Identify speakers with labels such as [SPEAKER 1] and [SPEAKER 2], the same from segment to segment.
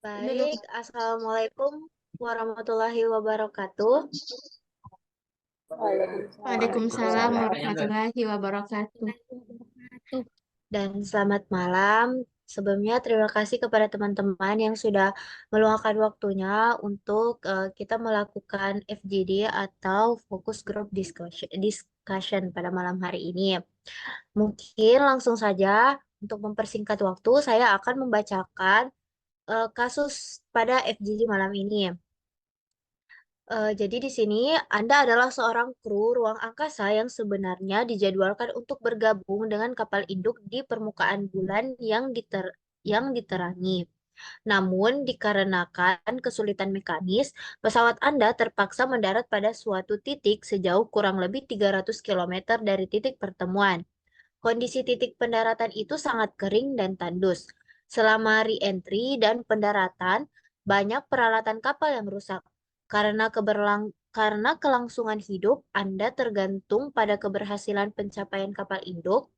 [SPEAKER 1] Dulu.
[SPEAKER 2] Baik, Assalamualaikum warahmatullahi wabarakatuh.
[SPEAKER 1] Waalaikumsalam warahmatullahi wabarakatuh.
[SPEAKER 2] Dan selamat malam. Sebelumnya terima kasih kepada teman-teman yang sudah meluangkan waktunya untuk kita melakukan FGD atau Focus Group Discussion pada malam hari ini. Mungkin langsung saja untuk mempersingkat waktu, saya akan membacakan kasus pada FGD malam ini. Jadi di sini Anda adalah seorang kru ruang angkasa yang sebenarnya dijadwalkan untuk bergabung dengan kapal induk di permukaan bulan yang diterangi. Namun, dikarenakan kesulitan mekanis, pesawat Anda terpaksa mendarat pada suatu titik sejauh kurang lebih 300 kilometer dari titik pertemuan. Kondisi titik pendaratan itu sangat kering dan tandus. Selama re-entry dan pendaratan, banyak peralatan kapal yang rusak. Karena kelangsungan hidup Anda tergantung pada keberhasilan pencapaian kapal induk,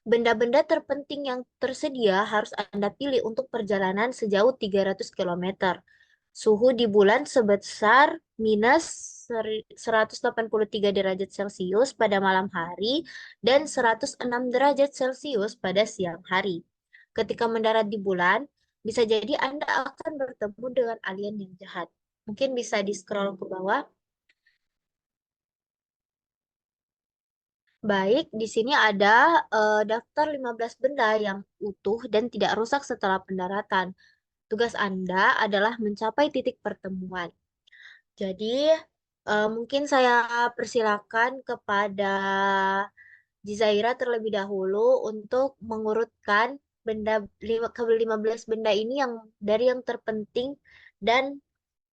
[SPEAKER 2] benda-benda terpenting yang tersedia harus Anda pilih untuk perjalanan sejauh 300 kilometer. Suhu di bulan sebesar minus 183 derajat Celcius pada malam hari dan 106 derajat Celcius pada siang hari. Ketika mendarat di bulan, bisa jadi Anda akan bertemu dengan alien yang jahat. Mungkin bisa di-scroll ke bawah. Baik, di sini ada daftar 15 benda yang utuh dan tidak rusak setelah pendaratan. Tugas Anda adalah mencapai titik pertemuan. Jadi, mungkin saya persilakan kepada Jizaira terlebih dahulu untuk mengurutkan benda ke 15 benda ini yang dari yang terpenting dan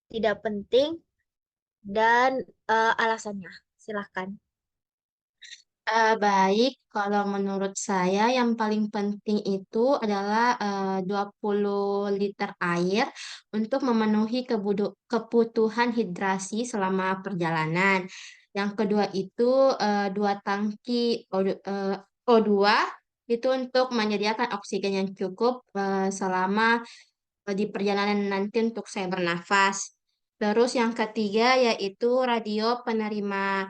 [SPEAKER 2] tidak penting dan alasannya. Silahkan.
[SPEAKER 1] Baik, kalau menurut saya yang paling penting itu adalah 20 liter air untuk memenuhi kebutuhan hidrasi selama perjalanan. Yang kedua itu 2 tangki O2 itu untuk menyediakan oksigen yang cukup selama di perjalanan nanti untuk saya bernafas. Terus yang ketiga yaitu radio penerima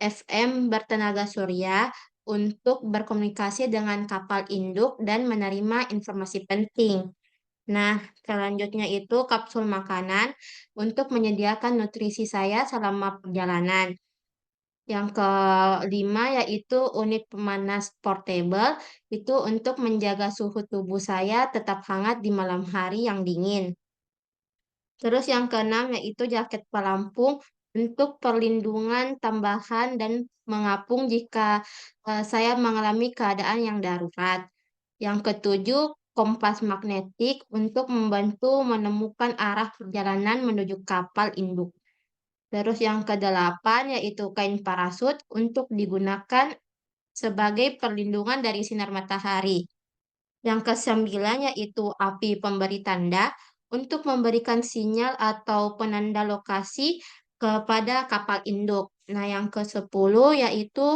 [SPEAKER 1] FM bertenaga surya untuk berkomunikasi dengan kapal induk dan menerima informasi penting. Nah, selanjutnya itu kapsul makanan untuk menyediakan nutrisi saya selama perjalanan. Yang kelima yaitu unit pemanas portable itu untuk menjaga suhu tubuh saya tetap hangat di malam hari yang dingin. Terus yang keenam yaitu jaket pelampung untuk perlindungan tambahan dan mengapung jika saya mengalami keadaan yang darurat. Yang ketujuh, kompas magnetik untuk membantu menemukan arah perjalanan menuju kapal induk. Terus yang kedelapan yaitu kain parasut untuk digunakan sebagai perlindungan dari sinar matahari. Yang kesembilan yaitu api pemberi tanda untuk memberikan sinyal atau penanda lokasi kepada kapal induk. Nah, yang ke-10 yaitu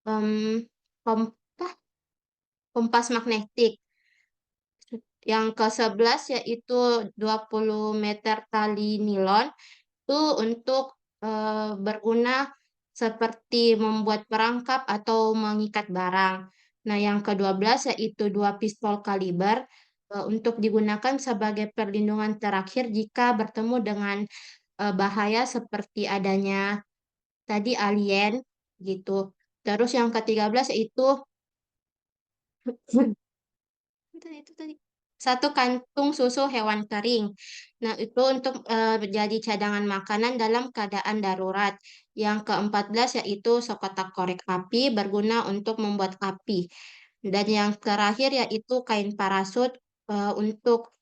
[SPEAKER 1] em, pom- kompas magnetik. Yang ke-11 yaitu 20 meter tali nilon itu untuk berguna seperti membuat perangkap atau mengikat barang. Nah, yang ke-12 yaitu 2 pistol kaliber untuk digunakan sebagai perlindungan terakhir jika bertemu dengan bahaya seperti adanya tadi alien gitu. Terus yang ke-13 yaitu itu tadi 1 kantung susu hewan kering. Nah, itu untuk menjadi cadangan makanan dalam keadaan darurat. Yang ke-14 yaitu sekotak korek api berguna untuk membuat api. Dan yang terakhir yaitu kain parasut untuk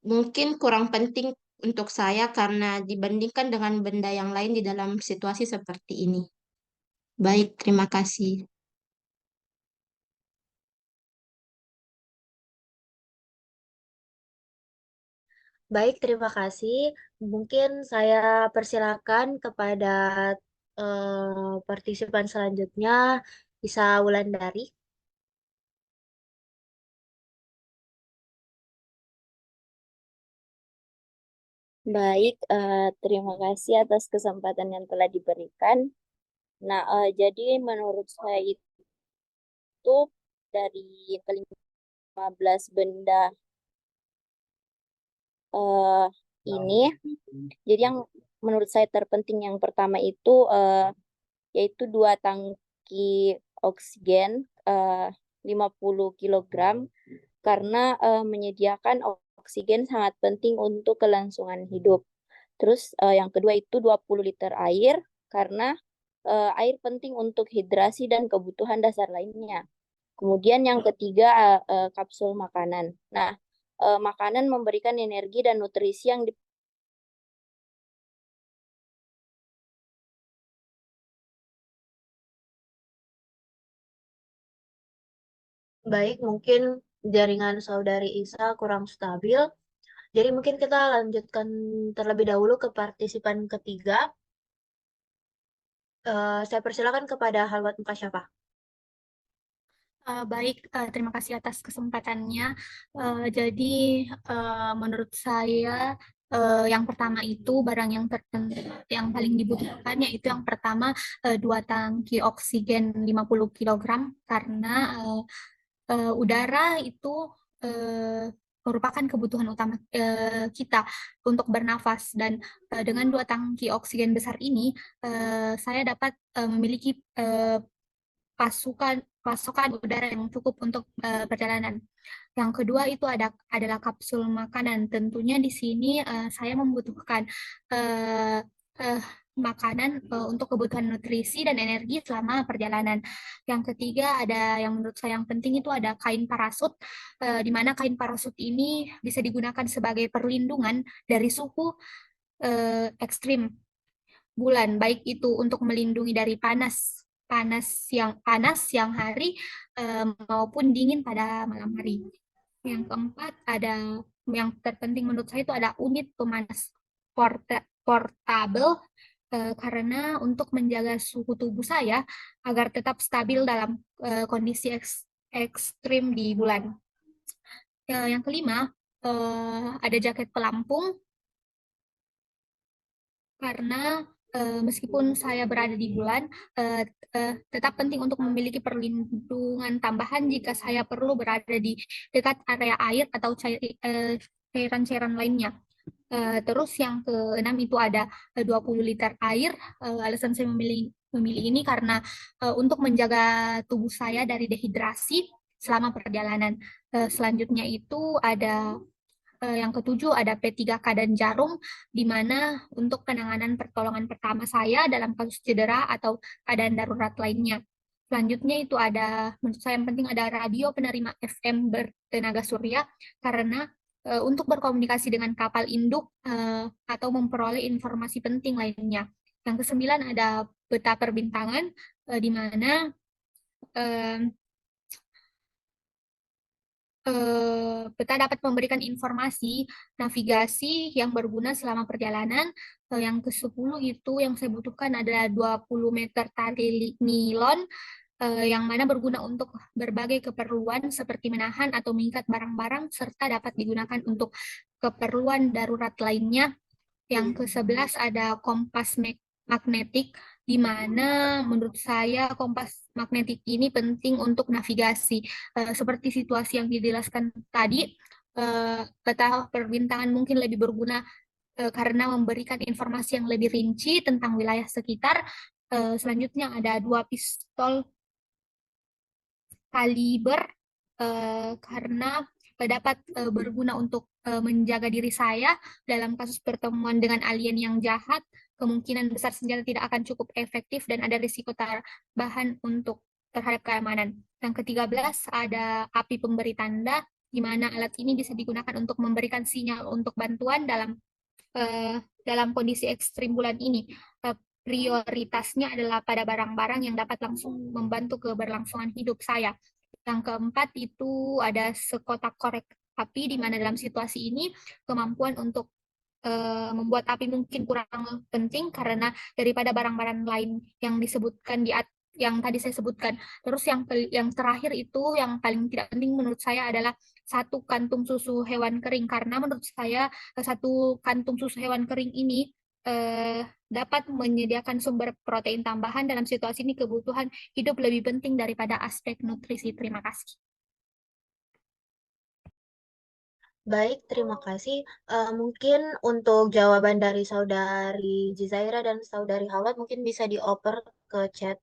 [SPEAKER 1] mungkin kurang penting untuk saya karena dibandingkan dengan benda yang lain di dalam situasi seperti ini. Baik, terima kasih.
[SPEAKER 2] Baik, terima kasih. Mungkin saya persilakan kepada partisipan selanjutnya, bisa Wulandari.
[SPEAKER 3] Baik, terima kasih atas kesempatan yang telah diberikan. Nah, jadi menurut saya itu dari kelima belas benda eh, ini, jadi yang menurut saya terpenting yang pertama itu yaitu dua tangki oksigen 50 kilogram karena menyediakan oksigen sangat penting untuk kelangsungan hidup. Terus yang kedua itu 20 liter air karena air penting untuk hidrasi dan kebutuhan dasar lainnya. Kemudian yang ketiga kapsul makanan. Nah, makanan memberikan energi dan nutrisi yang
[SPEAKER 2] Baik, mungkin jaringan saudari Isa kurang stabil. Jadi mungkin kita lanjutkan terlebih dahulu ke partisipan ketiga. Saya persilakan kepada Halwat Mukasyafah.
[SPEAKER 4] Baik, terima kasih atas kesempatannya. Jadi, menurut saya yang pertama itu barang yang paling dibutuhkan yaitu yang pertama dua tangki oksigen 50 kilogram karena udara itu merupakan kebutuhan utama kita untuk bernafas dan dengan dua tangki oksigen besar ini saya dapat memiliki pasokan udara yang cukup untuk perjalanan. Yang kedua itu adalah kapsul makanan. Tentunya di sini saya membutuhkan eh, eh, makanan untuk kebutuhan nutrisi dan energi selama perjalanan. Yang ketiga ada yang menurut saya yang penting itu ada kain parasut, di mana kain parasut ini bisa digunakan sebagai perlindungan dari suhu ekstrim bulan, baik itu untuk melindungi dari panas siang hari maupun dingin pada malam hari. Yang keempat ada yang terpenting menurut saya itu ada unit pemanas portable karena untuk menjaga suhu tubuh saya agar tetap stabil dalam kondisi ekstrim di bulan. Yang kelima ada jaket pelampung karena meskipun saya berada di bulan, tetap penting untuk memiliki perlindungan tambahan jika saya perlu berada di dekat area air atau cairan-cairan lainnya. Terus yang keenam itu ada 20 liter air. Alasan saya memilih ini karena untuk menjaga tubuh saya dari dehidrasi selama perjalanan. Selanjutnya itu ada yang ketujuh ada P3K dan jarum, di mana untuk penanganan pertolongan pertama saya dalam kasus cedera atau keadaan darurat lainnya. Selanjutnya itu ada, menurut saya yang penting ada radio penerima FM bertenaga surya, karena untuk berkomunikasi dengan kapal induk atau memperoleh informasi penting lainnya. Yang kesembilan ada peta perbintangan, di mana eh, peta dapat memberikan informasi navigasi yang berguna selama perjalanan. Yang ke-10 itu yang saya butuhkan adalah 20 meter tali nilon yang mana berguna untuk berbagai keperluan seperti menahan atau mengikat barang-barang serta dapat digunakan untuk keperluan darurat lainnya. Yang ke-11 ada kompas magnetik, di mana menurut saya kompas magnetik ini penting untuk navigasi. Seperti situasi yang dijelaskan tadi, peta perbintangan mungkin lebih berguna karena memberikan informasi yang lebih rinci tentang wilayah sekitar. Selanjutnya ada dua pistol kaliber karena dapat berguna untuk menjaga diri saya dalam kasus pertemuan dengan alien yang jahat. Kemungkinan besar senjata tidak akan cukup efektif dan ada risiko tambahan untuk terhadap keamanan. Yang ke-13 ada api pemberi tanda, di mana alat ini bisa digunakan untuk memberikan sinyal untuk bantuan dalam kondisi ekstrim bulan ini. Prioritasnya adalah pada barang-barang yang dapat langsung membantu keberlangsungan hidup saya. Yang keempat itu ada sekotak korek api, di mana dalam situasi ini kemampuan untuk membuat api mungkin kurang penting karena daripada barang-barang lain yang disebutkan yang tadi saya sebutkan. Terus yang terakhir itu yang paling tidak penting menurut saya adalah satu kantung susu hewan kering, karena menurut saya satu kantung susu hewan kering ini dapat menyediakan sumber protein tambahan. Dalam situasi ini kebutuhan hidup lebih penting daripada aspek nutrisi. Terima kasih.
[SPEAKER 2] Baik, terima kasih. Mungkin untuk jawaban dari Saudari Jizaira dan Saudari Hawat mungkin bisa dioper ke chat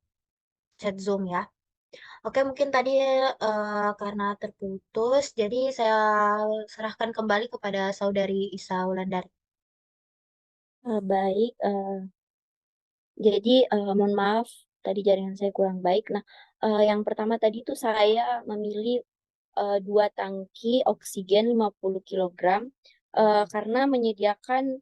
[SPEAKER 2] Zoom ya. Oke, mungkin tadi karena terputus, jadi saya serahkan kembali kepada Saudari Isa Wulandari.
[SPEAKER 3] Baik, jadi mohon maaf tadi jaringan saya kurang baik. Nah, yang pertama tadi itu saya memilih 2 tangki oksigen 50 kilogram karena menyediakan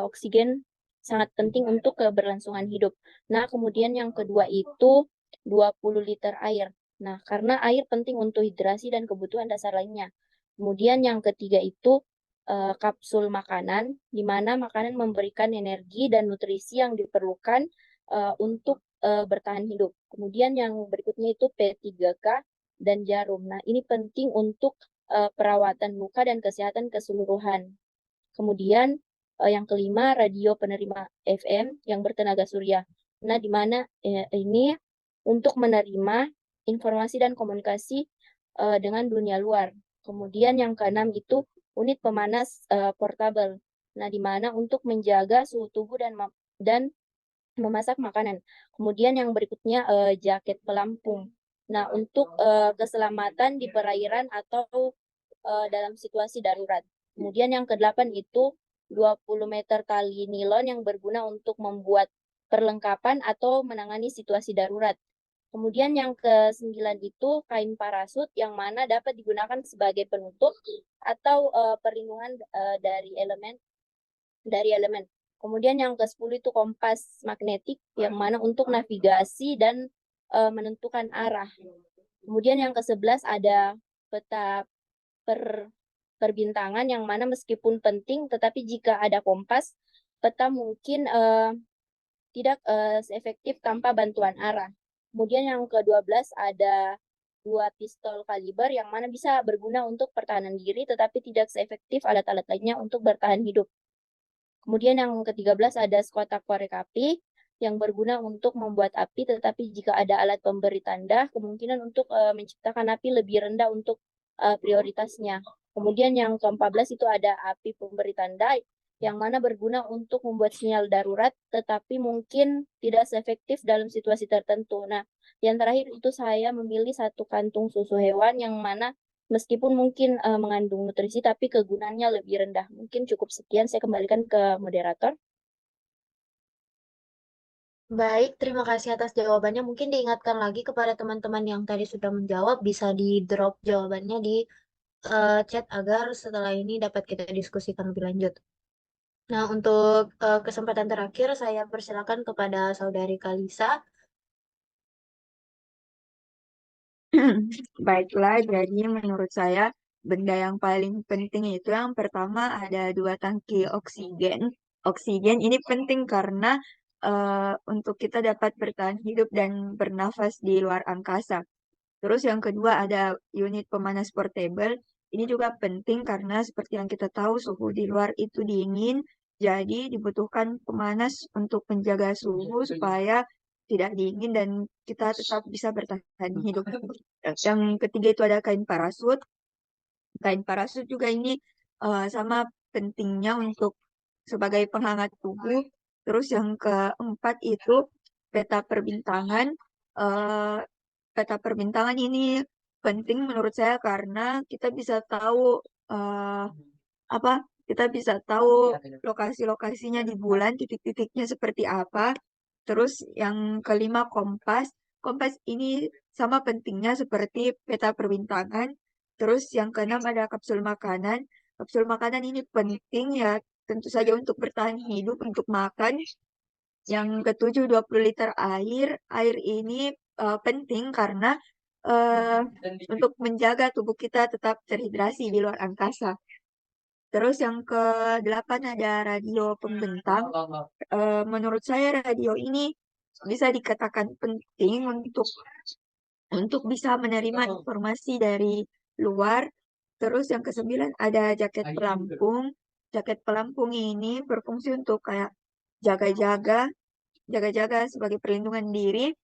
[SPEAKER 3] oksigen sangat penting untuk keberlangsungan hidup. Nah, kemudian yang kedua itu 20 liter air. Nah, karena air penting untuk hidrasi dan kebutuhan dasar lainnya. Kemudian yang ketiga itu kapsul makanan, di mana makanan memberikan energi dan nutrisi yang diperlukan untuk bertahan hidup. Kemudian yang berikutnya itu P3K dan jarum. Nah, ini penting untuk perawatan luka dan kesehatan keseluruhan. Kemudian yang kelima, radio penerima FM yang bertenaga surya. Nah, di mana ini untuk menerima informasi dan komunikasi dengan dunia luar. Kemudian yang keenam itu unit pemanas portable. Nah, di mana untuk menjaga suhu tubuh dan memasak makanan. Kemudian yang berikutnya jaket pelampung. Nah, untuk keselamatan di perairan atau dalam situasi darurat. Kemudian yang kedelapan itu 20 meter tali nilon yang berguna untuk membuat perlengkapan atau menangani situasi darurat. Kemudian yang ke-9 itu kain parasut yang mana dapat digunakan sebagai penutup atau perlindungan dari elemen. Kemudian yang ke-10 itu kompas magnetik yang mana untuk navigasi dan menentukan arah. Kemudian yang ke-11 ada peta perbintangan yang mana meskipun penting tetapi jika ada kompas, peta mungkin tidak seefektif tanpa bantuan arah. Kemudian yang ke-12 ada 2 pistol kaliber yang mana bisa berguna untuk pertahanan diri tetapi tidak seefektif alat-alat lainnya untuk bertahan hidup. Kemudian yang ke-13 ada kotak korek api yang berguna untuk membuat api, tetapi jika ada alat pemberi tanda, kemungkinan untuk menciptakan api lebih rendah untuk prioritasnya. Kemudian yang ke-14 itu ada api pemberi tanda yang mana berguna untuk membuat sinyal darurat, tetapi mungkin tidak seefektif dalam situasi tertentu. Nah, yang terakhir itu saya memilih 1 kantung susu hewan yang mana meskipun mungkin mengandung nutrisi, tapi kegunaannya lebih rendah. Mungkin cukup sekian, saya kembalikan ke moderator.
[SPEAKER 2] Baik, terima kasih atas jawabannya. Mungkin diingatkan lagi kepada teman-teman yang tadi sudah menjawab, bisa di-drop jawabannya di chat agar setelah ini dapat kita diskusikan lebih lanjut. Nah, untuk kesempatan terakhir, saya persilakan kepada Saudari Kalisa.
[SPEAKER 5] Baiklah, jadi menurut saya benda yang paling penting itu yang pertama ada 2 tangki oksigen. Oksigen ini penting karena untuk kita dapat bertahan hidup dan bernafas di luar angkasa. Terus yang kedua ada unit pemanas portable. Ini juga penting karena seperti yang kita tahu suhu di luar itu dingin, jadi dibutuhkan pemanas untuk menjaga suhu supaya tidak dingin dan kita tetap bisa bertahan hidup. Yang ketiga itu ada kain parasut. Kain parasut juga ini sama pentingnya untuk sebagai penghangat tubuh. Terus yang keempat itu peta perbintangan. Eh, Peta perbintangan ini penting menurut saya karena kita bisa tahu eh, apa kita bisa tahu lokasi-lokasinya di bulan, titik-titiknya seperti apa. Terus yang kelima kompas. Kompas ini sama pentingnya seperti peta perbintangan. Terus yang keenam ada kapsul makanan. Kapsul makanan ini penting ya tentu saja untuk bertahan hidup, untuk makan. Yang ketujuh 20 liter air. Air ini penting karena eh, untuk menjaga tubuh kita tetap terhidrasi di luar angkasa. Terus yang ke-8 ada radio pembentang. Menurut saya radio ini bisa dikatakan penting untuk bisa menerima informasi dari luar. Terus yang kesembilan ada jaket pelampung. Jaket pelampung ini berfungsi untuk kayak jaga-jaga, jaga-jaga sebagai perlindungan diri.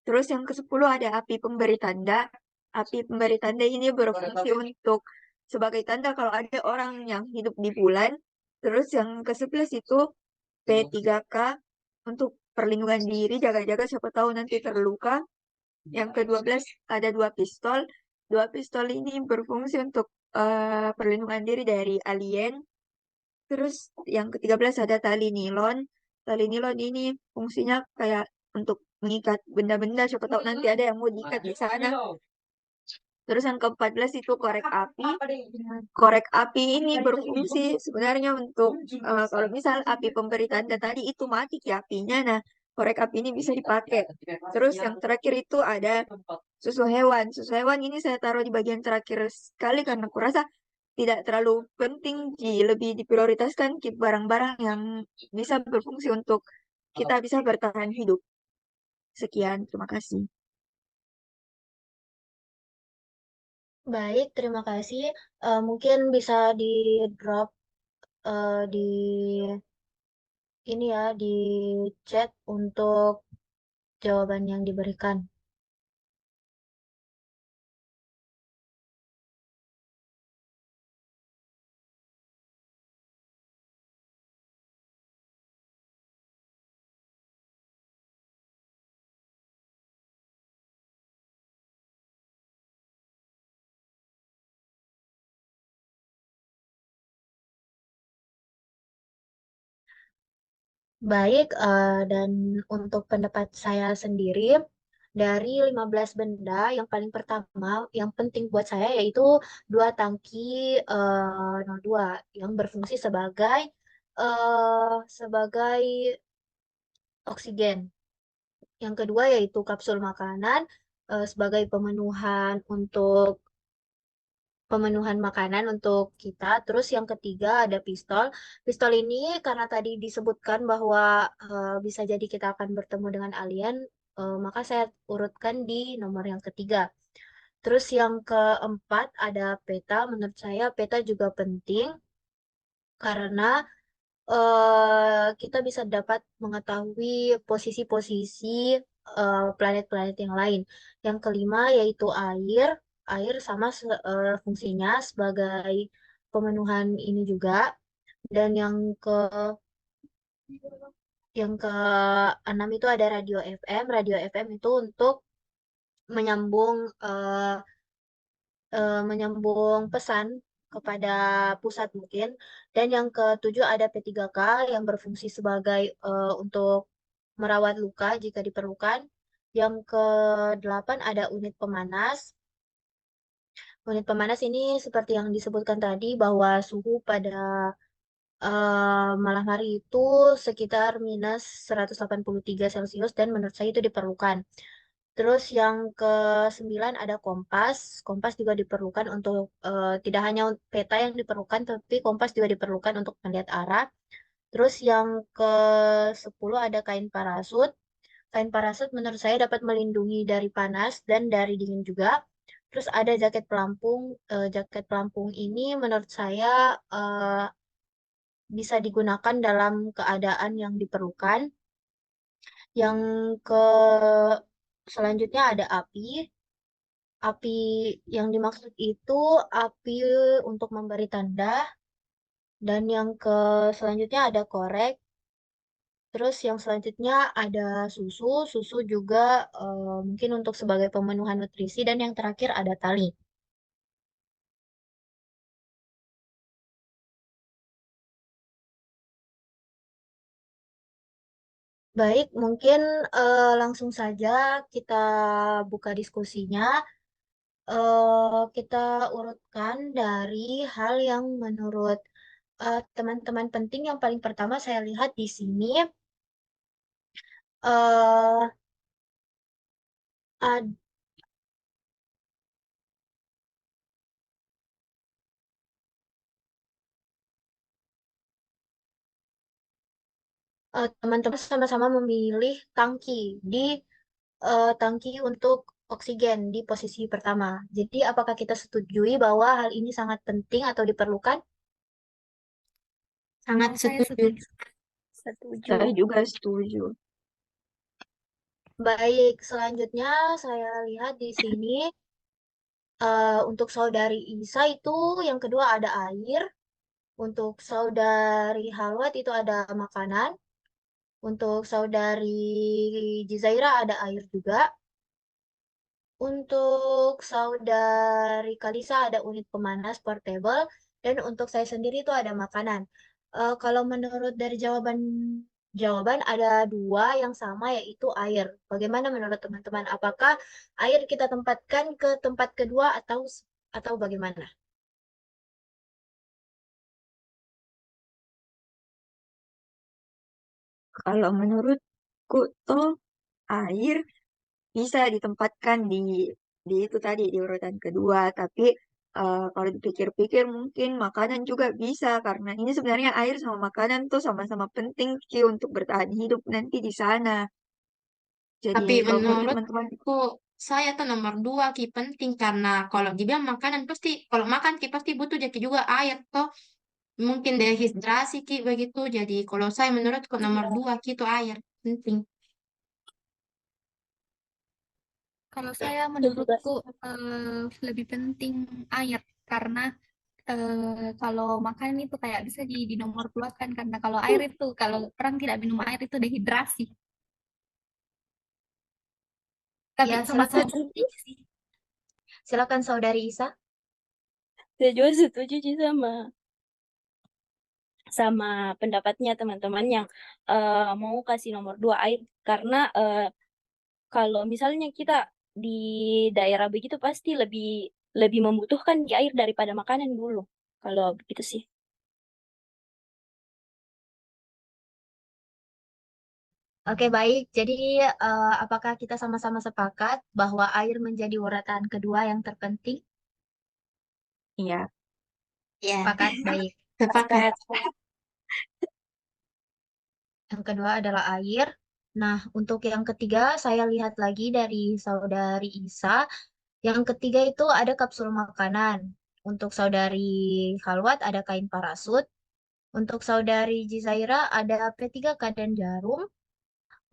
[SPEAKER 5] Terus yang ke-10 ada api pemberi tanda. Api pemberi tanda ini berfungsi untuk sebagai tanda kalau ada orang yang hidup di bulan. Terus yang ke-11 itu P3K untuk perlindungan diri, jaga-jaga siapa tahu nanti terluka. Yang ke-12 ada dua pistol. Dua pistol ini berfungsi untuk perlindungan diri dari alien. Terus yang ke-13 ada tali nilon. Tali nilon ini fungsinya kayak untuk mengikat benda-benda, siapa tahu nanti ada yang mau diikat di sana. Terus yang ke-14 itu korek api. Korek api ini berfungsi sebenarnya untuk kalau misal api pemberi tanda tadi itu mati ya apinya. Nah, korek api ini bisa dipakai. Terus yang terakhir itu ada susu hewan. Susu hewan ini saya taruh di bagian terakhir sekali karena kurasa tidak terlalu penting, lebih diprioritaskan ke barang-barang yang bisa berfungsi untuk kita bisa bertahan hidup. Sekian, terima kasih.
[SPEAKER 2] Baik, terima kasih. Mungkin bisa di drop di ini ya di chat untuk jawaban yang diberikan. Baik, dan untuk pendapat saya sendiri, dari 15 benda yang paling pertama, yang penting buat saya yaitu dua tangki 02 yang berfungsi sebagai oksigen. Yang kedua yaitu kapsul makanan sebagai pemenuhan makanan untuk kita. Terus yang ketiga ada pistol. Pistol ini karena tadi disebutkan bahwa bisa jadi kita akan bertemu dengan alien, maka saya urutkan di nomor yang ketiga. Terus yang keempat ada peta. Menurut saya peta juga penting karena kita bisa dapat mengetahui posisi-posisi planet-planet yang lain. Yang kelima yaitu air. Air sama fungsinya sebagai pemenuhan ini juga. Dan yang keenam itu ada radio FM. Radio FM itu untuk menyambung menyambung pesan kepada pusat mungkin. Dan yang ketujuh ada P3K yang berfungsi sebagai untuk merawat luka jika diperlukan. Yang kedelapan ada unit pemanas. Unit pemanas ini seperti yang disebutkan tadi bahwa suhu pada malam hari itu sekitar minus 183 Celcius dan menurut saya itu diperlukan. Terus yang ke-9 ada kompas. Kompas juga diperlukan untuk tidak hanya peta yang diperlukan, tapi kompas juga diperlukan untuk melihat arah. Terus yang ke-10 ada kain parasut. Kain parasut menurut saya dapat melindungi dari panas dan dari dingin juga. Terus ada jaket pelampung. Jaket pelampung ini menurut saya bisa digunakan dalam keadaan yang diperlukan. Yang ke selanjutnya ada api. Api yang dimaksud itu api untuk memberi tanda. Dan yang ke selanjutnya ada korek. Terus yang selanjutnya ada susu. Susu juga mungkin untuk sebagai pemenuhan nutrisi. Dan yang terakhir ada tali. Baik, mungkin langsung saja kita buka diskusinya. Kita urutkan dari hal yang menurut teman-teman penting. Yang paling pertama saya lihat di sini eh ad- teman-teman sama-sama memilih tangki untuk oksigen di posisi pertama. Jadi, apakah kita setujui bahwa hal ini sangat penting atau diperlukan?
[SPEAKER 1] Sangat
[SPEAKER 4] Saya
[SPEAKER 1] setuju.
[SPEAKER 4] setuju.
[SPEAKER 3] Setuju.
[SPEAKER 5] Saya juga setuju.
[SPEAKER 2] Baik, selanjutnya saya lihat di sini untuk saudari Isa itu yang kedua ada air, untuk saudari Halwat itu ada makanan, untuk saudari Jizaira ada air juga, untuk saudari Kalisa ada unit pemanas portable, dan untuk saya sendiri itu ada makanan. Kalau menurut dari jawaban ada dua yang sama yaitu air. Bagaimana menurut teman-teman? Apakah air kita tempatkan ke tempat kedua atau bagaimana?
[SPEAKER 5] Kalau menurutku tuh air bisa ditempatkan di itu tadi di urutan kedua, tapi kalau dipikir-pikir mungkin makanan juga bisa karena ini sebenarnya air sama makanan tuh sama-sama penting Ki untuk bertahan hidup nanti di sana. Jadi
[SPEAKER 1] Tapi
[SPEAKER 5] kalau menurut teman-teman,
[SPEAKER 1] menurutku saya tuh nomor dua Ki penting karena kalau dibilang makanan pasti kalau makan Ki pasti butuh jadi juga air toh mungkin dehidrasi Ki begitu. Jadi kalau saya menurutku nomor dua Ki itu air penting.
[SPEAKER 4] Kalau saya
[SPEAKER 3] Itu juga
[SPEAKER 4] menurutku lebih penting air karena kalau makan itu kayak bisa di nomor dua kan karena kalau air itu kalau orang tidak minum air itu dehidrasi. Tapi
[SPEAKER 2] Ya,
[SPEAKER 4] sama-sama
[SPEAKER 2] silakan.
[SPEAKER 4] penting sih.
[SPEAKER 2] Silakan saudari Isa.
[SPEAKER 3] saya juga setuju sih sama pendapatnya teman-teman yang mau kasih nomor 2 air karena kalau misalnya kita di daerah begitu pasti lebih lebih membutuhkan di air daripada makanan dulu. Kalau begitu sih.
[SPEAKER 2] Oke, baik. Jadi, apakah kita sama-sama sepakat bahwa air menjadi urutan kedua yang terpenting?
[SPEAKER 5] ya
[SPEAKER 1] Ya,
[SPEAKER 2] Sepakat, baik.
[SPEAKER 1] sepakat.
[SPEAKER 3] Sepakat.
[SPEAKER 2] Yang kedua adalah air. Nah, untuk yang ketiga, saya lihat lagi dari saudari Isa. Yang ketiga itu ada kapsul makanan. Untuk saudari Khalwat ada kain parasut. Untuk saudari Jizaira ada P3K dan jarum.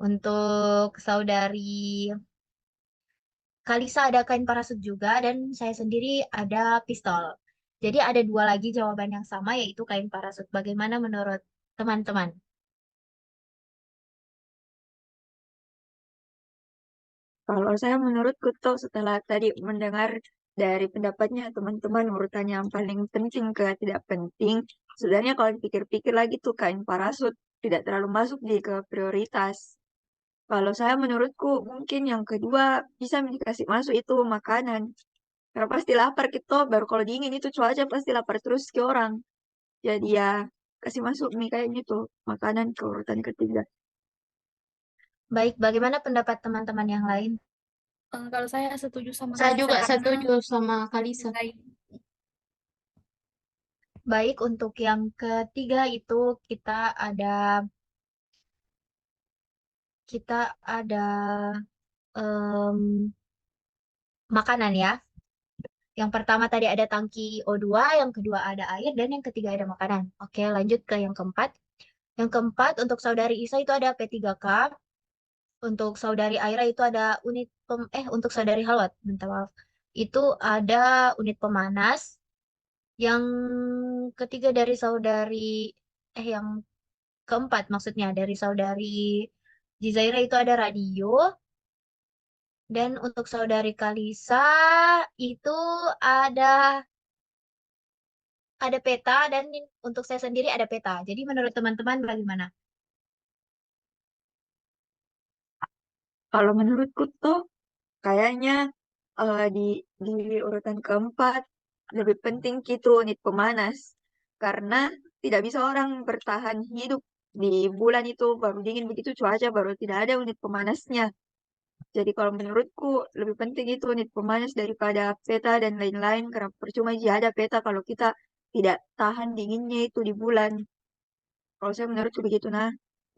[SPEAKER 2] Untuk saudari Kalisa ada kain parasut juga dan saya sendiri ada pistol. Jadi ada dua lagi jawaban yang sama yaitu kain parasut. Bagaimana menurut teman-teman?
[SPEAKER 5] kalau saya menurutku tuh setelah tadi mendengar dari pendapatnya teman-teman urutan yang paling penting ke tidak penting, sebenarnya kalau dipikir-pikir lagi tuh kain parasut tidak terlalu masuk di ke prioritas. Kalau saya menurutku mungkin yang kedua bisa dikasih masuk itu makanan. Karena pasti lapar kita, baru kalau dingin itu cuaca pasti lapar terus ke orang. Jadi ya kasih masuk mie kayak gitu, makanan ke urutan ketiga.
[SPEAKER 2] Baik, bagaimana pendapat teman-teman yang lain?
[SPEAKER 4] Kalau saya setuju sama
[SPEAKER 1] Saya
[SPEAKER 4] Kalisa
[SPEAKER 1] juga
[SPEAKER 4] karena
[SPEAKER 1] setuju sama Kalisa.
[SPEAKER 4] baik.
[SPEAKER 2] Baik, untuk yang ketiga itu kita ada kita ada em, makanan ya. Yang pertama tadi ada tangki O2, yang kedua ada air, dan yang ketiga ada makanan. Oke, lanjut ke yang keempat. Yang keempat, untuk saudari Isa itu ada P3K. Untuk saudari Aira itu ada untuk saudari Halwat, minta maaf. Itu ada unit pemanas. Yang ketiga dari yang keempat maksudnya dari saudari Jizaira itu ada radio. Dan untuk saudari Kalisa itu ada ada peta dan untuk saya sendiri ada peta. Jadi menurut teman-teman bagaimana?
[SPEAKER 5] Kalau menurutku tuh kayaknya di urutan keempat lebih penting gitu unit pemanas karena tidak bisa orang bertahan hidup di bulan itu baru dingin begitu cuaca baru tidak ada unit pemanasnya. Jadi kalau menurutku lebih penting itu unit pemanas daripada peta dan lain-lain karena percuma jika ada peta kalau kita tidak tahan dinginnya itu di bulan. Kalau saya menurutku begitu nah.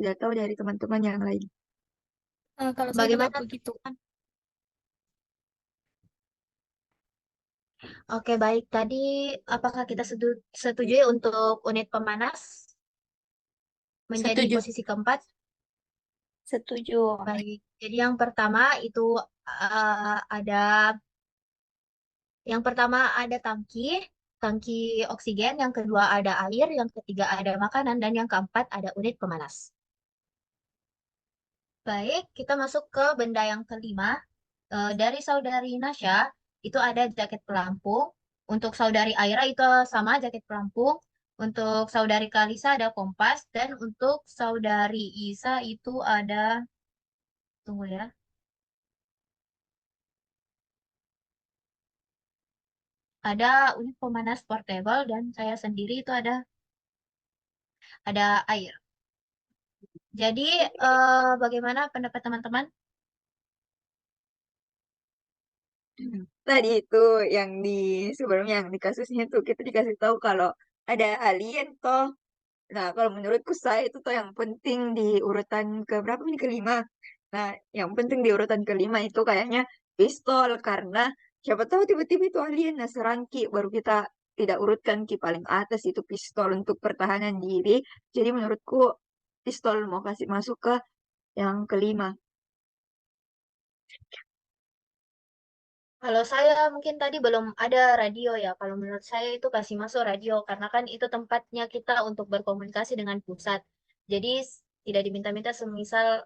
[SPEAKER 5] Tidak tahu dari teman-teman yang lain.
[SPEAKER 4] Kalau saya juga
[SPEAKER 2] Bagaimana?
[SPEAKER 4] begitu.
[SPEAKER 2] Oke, baik. Tadi apakah kita setuju ya untuk unit pemanas menjadi
[SPEAKER 1] Setuju.
[SPEAKER 2] posisi keempat?
[SPEAKER 3] Setuju.
[SPEAKER 2] Baik. Jadi yang pertama itu ada ada tangki oksigen, yang kedua ada air, yang ketiga ada makanan, dan yang keempat ada unit pemanas. Baik, kita masuk ke benda yang kelima. Dari saudari Nasya itu ada jaket pelampung. Untuk saudari Aira itu sama jaket pelampung. Untuk saudari Kalisa ada kompas, dan untuk saudari Isa itu ada, tunggu ya, ada unit pemanas portable, dan saya sendiri itu ada air. Jadi bagaimana pendapat teman-teman?
[SPEAKER 5] Tadi itu yang di sebelumnya yang di kasusnya itu kita dikasih tahu kalau ada alien toh. Nah, kalau menurutku saya itu toh yang penting di urutan ke berapa ini kelima. Nah, yang penting di urutan kelima itu kayaknya pistol karena siapa tahu tiba-tiba itu alien nah serang Ki baru kita tidak urutkan Ki paling atas itu pistol untuk pertahanan diri. Jadi menurutku pistol mau kasih masuk ke yang kelima.
[SPEAKER 2] Kalau saya mungkin tadi belum ada radio ya. Kalau menurut saya itu kasih masuk radio karena kan itu tempatnya kita untuk berkomunikasi dengan pusat. Jadi tidak diminta-minta semisal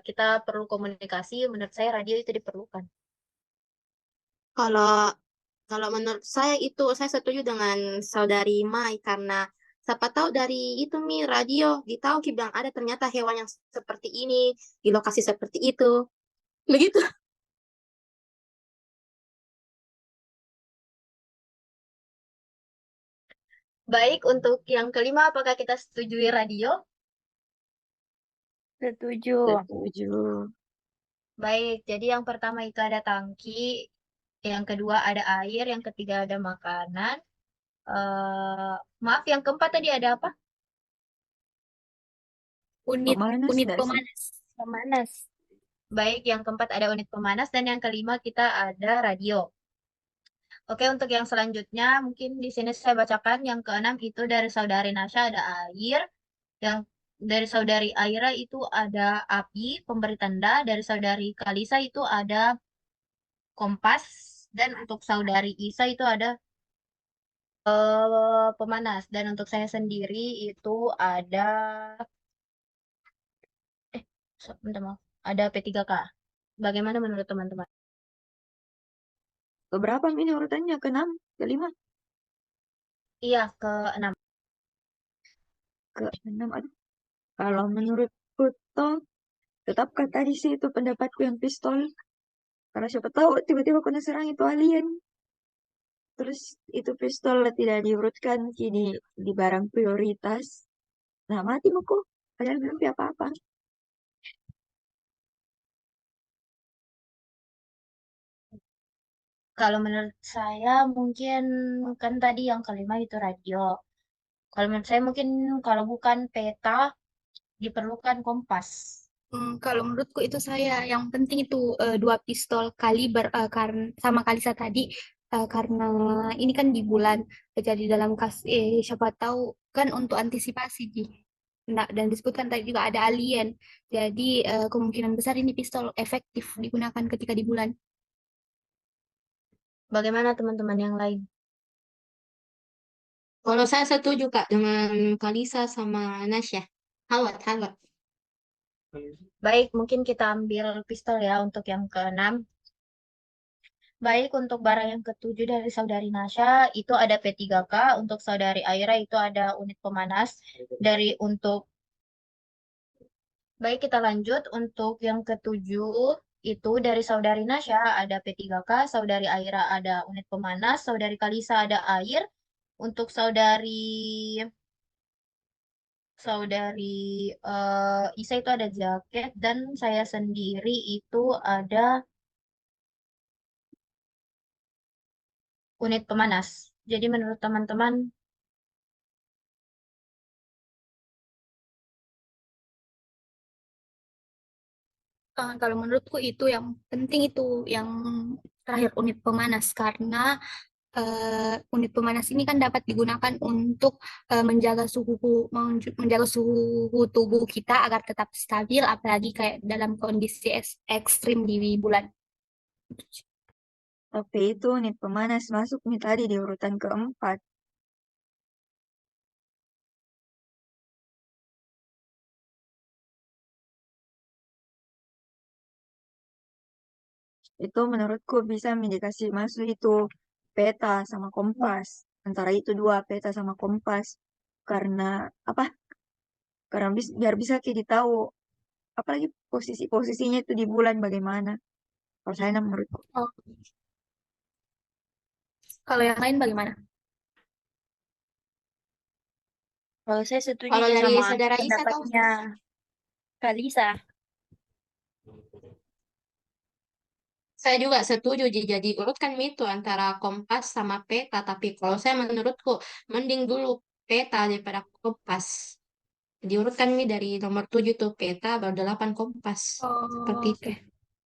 [SPEAKER 2] kita perlu komunikasi, menurut saya radio itu diperlukan.
[SPEAKER 1] Kalau kalau menurut saya itu saya setuju dengan saudari Mai karena siapa tahu dari itu Mi radio ditahu Ki bilang ada ternyata hewan yang seperti ini di lokasi seperti itu. Begitu.
[SPEAKER 2] Baik, untuk yang kelima, apakah kita setujui radio?
[SPEAKER 3] Setuju.
[SPEAKER 5] Setuju.
[SPEAKER 2] Baik, jadi yang pertama itu ada tangki, yang kedua ada air, yang ketiga ada makanan. eh Maaf, yang keempat tadi ada apa?
[SPEAKER 4] Unit
[SPEAKER 5] Pemanas
[SPEAKER 4] unit
[SPEAKER 5] nggak sih?
[SPEAKER 4] pemanas.
[SPEAKER 3] Pemanas.
[SPEAKER 2] Baik, yang keempat ada unit pemanas, dan yang kelima kita ada radio. Oke, untuk yang selanjutnya mungkin di sini saya bacakan yang keenam itu dari saudari Nasya ada air, yang dari saudari Aira itu ada api, pemberi tanda, dari saudari Kalisa itu ada kompas, dan untuk saudari Isa itu ada pemanas, dan untuk saya sendiri itu ada bentar, maaf, ada P3K. Bagaimana menurut teman-teman?
[SPEAKER 5] Keberapa ini urutannya? Keenam, kelima,
[SPEAKER 2] Iya, keenam.
[SPEAKER 5] keenam. Aduh, kalau menurutku toh tetapkan tadi sih itu pendapatku yang pistol. Karena siapa tahu tiba-tiba kena serang itu alien. Terus itu pistol tidak diurutkan kini di barang prioritas. Nah, mati muku. Padahal belum apa-apa.
[SPEAKER 2] Kalau menurut saya mungkin kan tadi yang kelima itu radio. Kalau menurut saya mungkin kalau bukan peta diperlukan kompas.
[SPEAKER 4] Kalau menurutku itu saya yang penting itu dua pistol kaliber karena sama Kalisa tadi karena ini kan di bulan jadi dalam siapa tahu kan untuk antisipasi Ji. Nah, dan disebutkan tadi juga ada alien. Jadi kemungkinan besar ini pistol efektif digunakan ketika di bulan.
[SPEAKER 2] Bagaimana teman-teman yang lain?
[SPEAKER 1] Kalau saya setuju Kak dengan Kalisa sama Nasya. Hawat, hawat.
[SPEAKER 2] Baik, mungkin kita ambil pistol ya untuk yang keenam. Baik, untuk barang yang ketujuh dari saudari Nasya itu ada P3K, untuk saudari Aira itu ada unit pemanas. Baik, kita lanjut untuk yang ketujuh itu dari saudari Nasya ada P3K, saudari Aira ada unit pemanas, saudari Kalisa ada air, untuk saudari Isa itu ada jaket, dan saya sendiri itu ada unit pemanas. Jadi menurut teman-teman
[SPEAKER 4] Kalau menurutku itu yang penting itu yang terakhir unit pemanas karena unit pemanas ini kan dapat digunakan untuk menjaga suhu tubuh kita agar tetap stabil apalagi kayak dalam kondisi ekstrim di bulan.
[SPEAKER 5] Tapi itu unit pemanas masuk nih tadi di urutan keempat. Itu menurutku bisa dikasih masuk itu peta sama kompas. Antara itu dua, peta sama kompas. Karena apa? Karena biar bisa kita tahu apalagi posisi-posisinya itu di bulan bagaimana. Kalau saya menurutku.
[SPEAKER 4] Oh, kalau yang lain bagaimana?
[SPEAKER 3] Kalau saya setuju
[SPEAKER 1] Kalau
[SPEAKER 3] aja
[SPEAKER 1] dari
[SPEAKER 3] sama
[SPEAKER 1] saudara Isa tahu?
[SPEAKER 3] pendapatnya Kalisa.
[SPEAKER 1] Saya juga setuju jadi urutkan itu antara kompas sama peta. Tapi kalau saya menurutku mending dulu peta daripada kompas. Diurutkan nih dari nomor 7 tuh peta, baru 8 kompas. Seperti
[SPEAKER 4] Oh,
[SPEAKER 1] itu.
[SPEAKER 4] oke.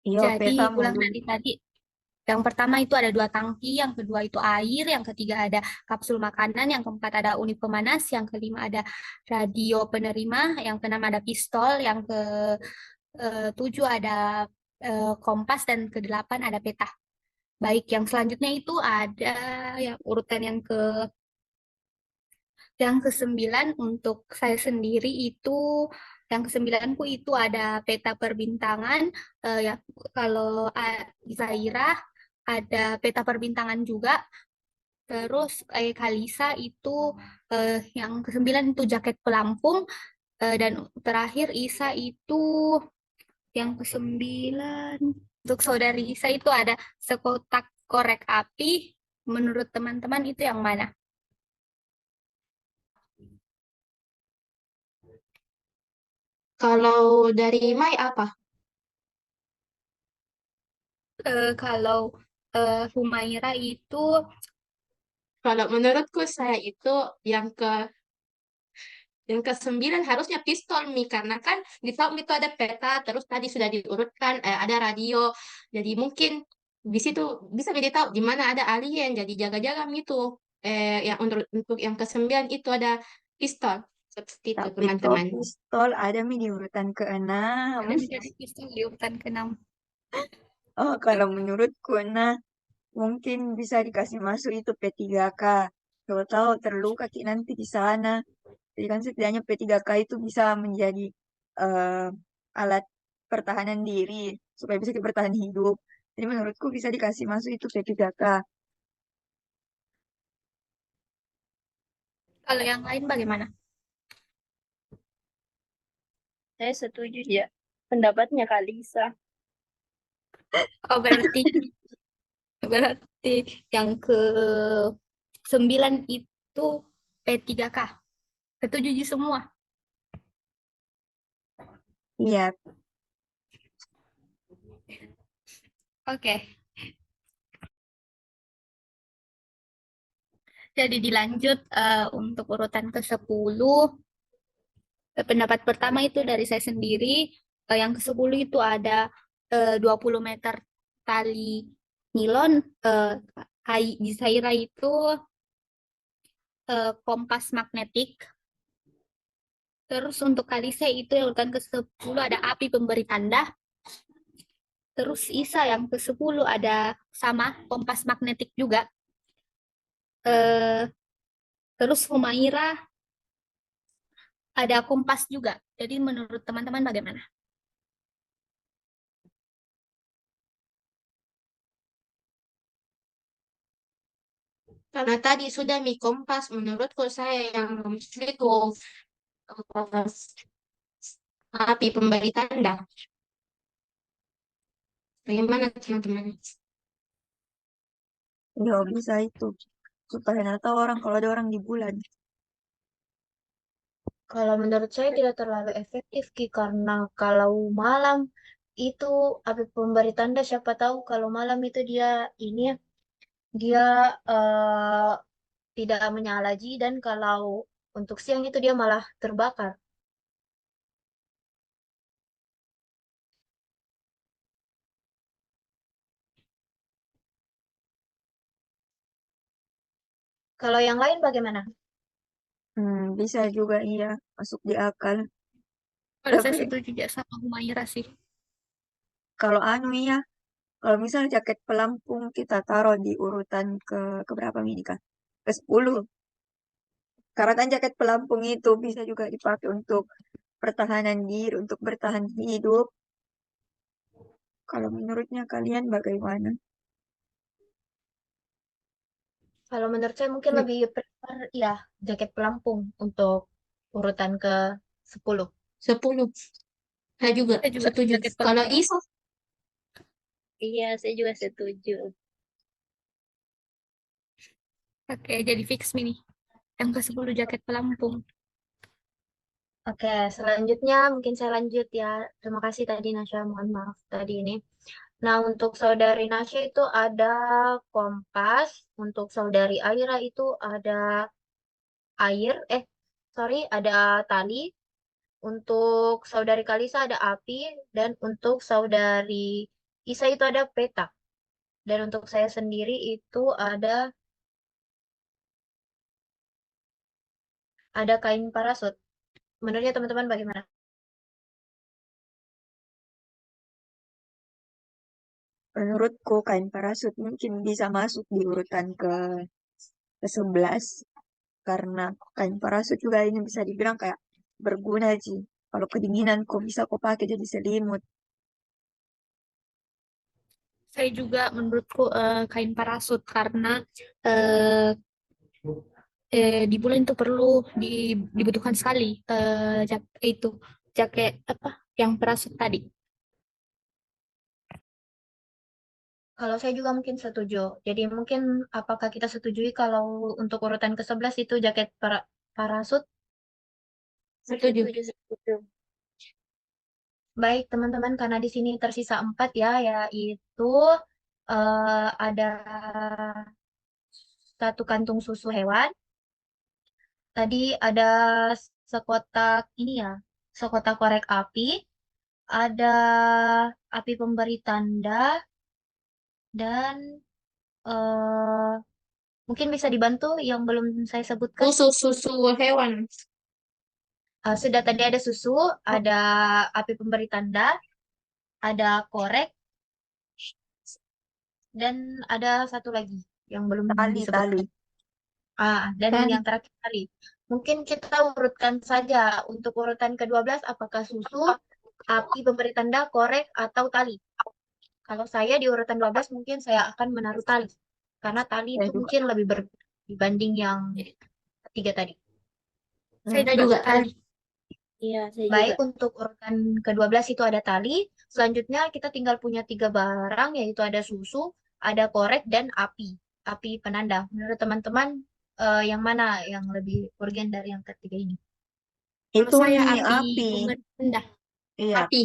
[SPEAKER 5] Iya,
[SPEAKER 4] Jadi
[SPEAKER 5] peta
[SPEAKER 4] ulang
[SPEAKER 5] dulu.
[SPEAKER 4] dari tadi. Yang pertama itu ada 2 tangki, yang kedua itu air, yang ketiga ada kapsul makanan, yang keempat ada unit pemanas, yang kelima ada radio penerima, yang keenam ada pistol, yang ke 7 ada kompas, dan ke-8 ada peta. Baik, yang selanjutnya itu ada yang urutan yang ke-9 untuk saya sendiri itu yang ke-9ku itu ada peta perbintangan ya kalau Zaira ada peta perbintangan juga. Terus Kalisa itu yang ke-9 itu jaket pelampung dan terakhir Isa itu yang ke-9 untuk saudari Isa itu ada sekotak korek api. Menurut teman-teman itu yang mana?
[SPEAKER 1] Kalau dari Mai apa?
[SPEAKER 4] Kalau Humaira itu
[SPEAKER 1] Kalau menurutku saya itu yang ke yang ke-9 harusnya pistol Mi karena kan di tahun itu ada peta terus tadi sudah diurutkan ada radio jadi mungkin di situ bisa jadi tahu di mana ada alien jadi jaga-jaga Mi tuh yang untuk yang ke-9 itu ada pistol seperti itu
[SPEAKER 5] Tapi kok
[SPEAKER 1] teman-teman.
[SPEAKER 5] pistol ada mi di urutan keenam.
[SPEAKER 4] ada jadi pistol di urutan ke-6.
[SPEAKER 5] Oh, kalau menurutku, nah mungkin bisa dikasih masuk itu P3K. Kalau tahu terluka nanti di sana. Jadi kan setidaknya P3K itu bisa menjadi eh, alat pertahanan diri supaya bisa bertahan hidup. Jadi menurutku bisa dikasih masuk itu P3K.
[SPEAKER 4] Kalau yang lain bagaimana?
[SPEAKER 3] Saya setuju ya pendapatnya Kalisa.
[SPEAKER 4] Oh berarti yang ke-9 itu P3K. Ketujuh semua.
[SPEAKER 5] Iya,
[SPEAKER 4] Oke. Jadi dilanjut untuk urutan ke-10. Pendapat pertama itu dari saya sendiri. Yang ke-10 itu ada 20 meter tali nilon. Eh, di Zaira itu kompas magnetik. Terus untuk Kalise itu yang urutan ke-10 ada api pemberi tanda. Terus Isa yang ke-10 ada sama kompas magnetik juga. Eh, terus Humaira ada kompas juga. Jadi menurut teman-teman bagaimana?
[SPEAKER 1] Karena tadi sudah Mi kompas menurutku saya yang itu eh, api pemberi tanda. Bagaimana teman-teman?
[SPEAKER 5] ya bisa itu. Supaya nggak tahu orang kalau ada orang di bulan.
[SPEAKER 2] Kalau menurut saya tidak terlalu efektif Ki karena kalau malam itu api pemberi tanda siapa tahu kalau malam itu dia ini ya, dia eh, tidak menyala Ji dan kalau untuk siang itu dia malah terbakar. Kalau yang lain bagaimana?
[SPEAKER 5] Bisa juga iya, masuk di akal.
[SPEAKER 4] Kalau saya
[SPEAKER 5] Tapi
[SPEAKER 4] setuju juga sama Humaira sih.
[SPEAKER 5] kalau anu iya, kalau misal jaket pelampung kita taruh di urutan ke berapa ini kan? Ke 10. Karena kan jaket pelampung itu bisa juga dipakai untuk pertahanan diri, untuk bertahan hidup. Kalau menurutnya kalian bagaimana?
[SPEAKER 2] Kalau menurut saya mungkin lebih prefer ya jaket pelampung untuk urutan ke 10.
[SPEAKER 1] 10. Saya juga
[SPEAKER 4] Saya juga
[SPEAKER 1] setuju.
[SPEAKER 4] jaket
[SPEAKER 1] Kalau
[SPEAKER 4] pelampung.
[SPEAKER 1] Isa,
[SPEAKER 3] Iya, saya juga setuju.
[SPEAKER 4] Oke, jadi fix nih. Yang ke-10 jaket pelampung.
[SPEAKER 2] Oke, selanjutnya mungkin saya lanjut ya. Terima kasih tadi Nasya, mohon maaf tadi ini. Nah, untuk saudari Nasya itu ada kompas, untuk saudari Aira itu ada air, sorry, ada tali. Untuk saudari Kalisa ada api, dan untuk saudari Isa itu ada peta. Dan untuk saya sendiri itu ada kain parasut. Menurutnya teman-teman bagaimana?
[SPEAKER 5] Menurutku kain parasut mungkin bisa masuk di urutan ke 11 karena kain parasut juga ini bisa dibilang kayak berguna sih. Kalau kedinginan kok bisa kok pakai jadi selimut.
[SPEAKER 4] Saya juga menurutku kain parasut karena eh, di bulan itu perlu dibutuhkan sekali itu jaket apa yang parasut tadi.
[SPEAKER 2] Kalau saya juga mungkin setuju. Jadi mungkin apakah kita setujui kalau untuk urutan ke-11 itu jaket parasut?
[SPEAKER 1] setuju.
[SPEAKER 3] Setuju.
[SPEAKER 2] Baik, teman-teman, karena di sini tersisa 4 ya, yaitu ada satu kantung susu hewan. Tadi ada sekotak ini ya, sekotak korek api, ada api pemberi tanda, dan eh, mungkin bisa dibantu yang belum saya sebutkan.
[SPEAKER 1] Susu hewan.
[SPEAKER 2] Sudah tadi ada susu, ada api pemberi tanda, ada korek, dan ada satu lagi yang belum
[SPEAKER 5] Tali.
[SPEAKER 2] disebutkan. Dan
[SPEAKER 1] Kan?
[SPEAKER 2] yang terakhir kali. Mungkin kita urutkan saja untuk urutan ke-12 apakah susu, api pemberi tanda, korek, atau tali. Kalau saya di urutan 12 mungkin saya akan menaruh tali. Karena tali
[SPEAKER 5] Saya
[SPEAKER 2] itu
[SPEAKER 5] juga.
[SPEAKER 2] mungkin lebih dibanding yang ketiga tadi.
[SPEAKER 4] Saya
[SPEAKER 1] Saya
[SPEAKER 4] juga
[SPEAKER 1] juga
[SPEAKER 4] tali.
[SPEAKER 3] Iya, saya
[SPEAKER 2] Baik,
[SPEAKER 3] juga.
[SPEAKER 2] untuk urutan ke-12 itu ada tali. Selanjutnya kita tinggal punya 3 barang, yaitu ada susu, ada korek, dan api. Api penanda. Menurut teman-teman, yang mana yang lebih urgen dari yang ketiga ini?
[SPEAKER 4] Kalau
[SPEAKER 5] Itu
[SPEAKER 4] saya
[SPEAKER 5] nih
[SPEAKER 4] api
[SPEAKER 5] api.
[SPEAKER 4] rendah.
[SPEAKER 5] Iya,
[SPEAKER 1] Api.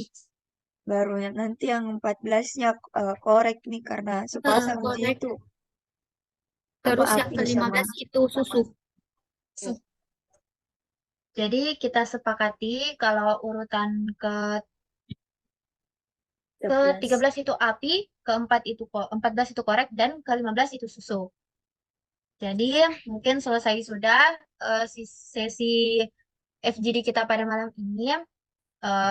[SPEAKER 5] baru nanti yang 14-nya korek nih karena sepasang sih
[SPEAKER 4] Korek.
[SPEAKER 5] itu apa
[SPEAKER 4] Terus yang
[SPEAKER 5] api sama
[SPEAKER 4] ke-15 itu susu.
[SPEAKER 2] Jadi kita sepakati kalau urutan ke
[SPEAKER 3] 12.
[SPEAKER 2] 13 itu api, keempat itu 14 itu korek, dan ke-15 itu susu. Jadi mungkin selesai sudah sesi FGD kita pada malam ini.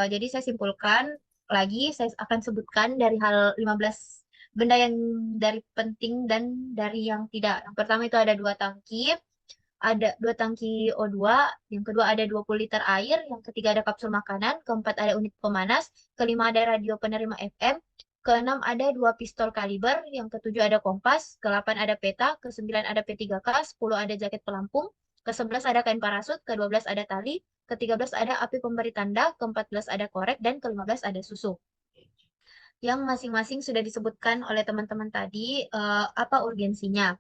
[SPEAKER 2] Jadi saya simpulkan lagi, saya akan sebutkan dari hal 15 benda yang dari penting dan dari yang tidak. Yang pertama itu ada 2 tangki O2, yang kedua ada 20 liter air, yang ketiga ada kapsul makanan, keempat ada unit pemanas, kelima ada radio penerima FM, keenam ada 2 pistol kaliber, yang ketujuh ada kompas, ke-8 ada peta, ke-9 ada P3K, 10 ada jaket pelampung, ke-11 ada kain parasut, ke-12 ada tali, ke-13 ada api pemberi tanda, ke-14 ada korek, dan ke-15 ada susu. Yang masing-masing sudah disebutkan oleh teman-teman tadi, apa urgensinya.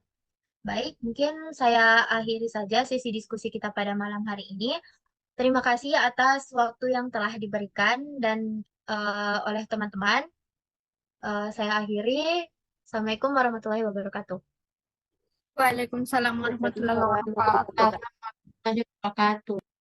[SPEAKER 2] Baik, mungkin saya akhiri saja sesi diskusi kita pada malam hari ini. Terima kasih atas waktu yang telah diberikan dan oleh teman-teman. Saya akhiri. Assalamualaikum warahmatullahi wabarakatuh.
[SPEAKER 4] Waalaikumsalam warahmatullahi wabarakatuh.
[SPEAKER 1] Warahmatullahi wabarakatuh.